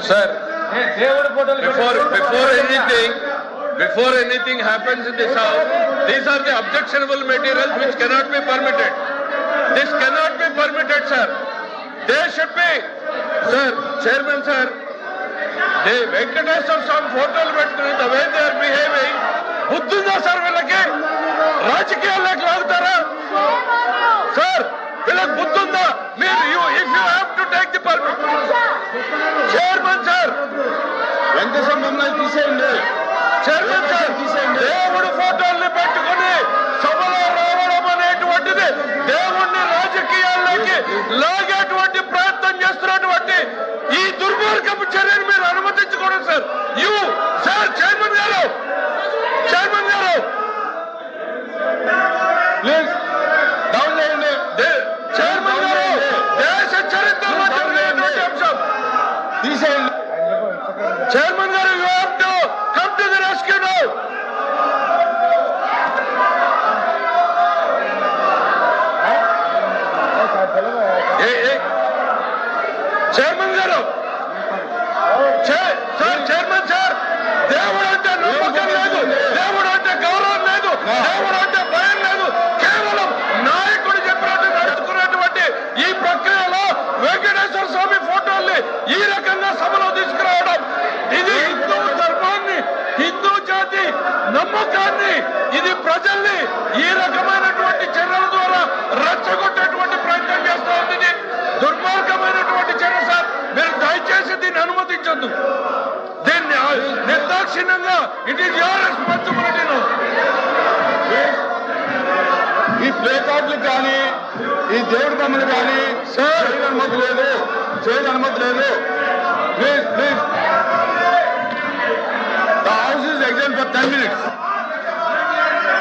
Sir, before anything happens in this house, these are the objectionable materials which cannot be permitted. This cannot be permitted, sir. They should be, sir, Chairman, sir. The Venkateswara Swami photos పెట్టుకుని the way they are behaving, బుద్ధుందా sir వీళ్ళకి? రాజకీయాల్లోకి లాగుతారా sir? వీళ్ళకి బుద్ధుందా? మీరు if you have to take the permit, Chairman, sir. Venkateswara మమ్మల్ని తీసేయండి. Chairman sir, దేవుడు ఫోటోల్ని పెట్టుకుని సభలో రావడం అనేటువంటిది దేవుణ్ణి రాజకీయాల్లోకి లాగేటువంటి ప్రయత్నం చేస్తున్నటువంటి ఈ దుర్మార్గపు చర్యను మీరు అనుమతించకూడదు సార్. సార్ చైర్మన్ గారు, ప్లీజ్ డౌన్ చేయండి. చైర్మన్ గారు, దేశ చరిత్రలో జరిగినటువంటి అంశం తీసేయండి. చైర్మన్ గారు, you have to come to the rescue now. Chairman గారు, సార్ చైర్మన్ సార్, దేవుడు అంటే నమ్మకం లేదు, దేవుడు అంటే గౌరవం లేదు, దేవుడు అంటే భయం లేదు. కేవలం నాయకుడు చెప్పినట్టు నడుచుకున్నటువంటి ఈ ప్రక్రియలో వెంకటేశ్వర స్వామి ఫోటోల్ని ఈ రకంగా సభలో తీసుకురావడం, ఇది హిందూ ధర్మాన్ని, హిందూ జాతి నమ్మకాన్ని, ఇది ప్రజల్ని ఈ రకమైనటువంటి చర్యల ద్వారా రెచ్చగొట్టేటువంటి ప్రయత్నం చేస్తూ ఉంది. దుర్మార్గమైనటువంటి చర్య సార్. మీరు దయచేసి దీన్ని అనుమతించొద్దు. దీన్ని నిర్దాక్షిణ్యంగా ఇట్ ఈస్ యువర్ రెస్పాన్సిబిలిటీ. ఈ ప్లే కార్డులు కానీ, ఈ దేవుడి బొమ్మలు కానీ సార్ అనుమతి లేదు, చేయని అనుమతి లేదు. Please the house is exam for 10 minutes.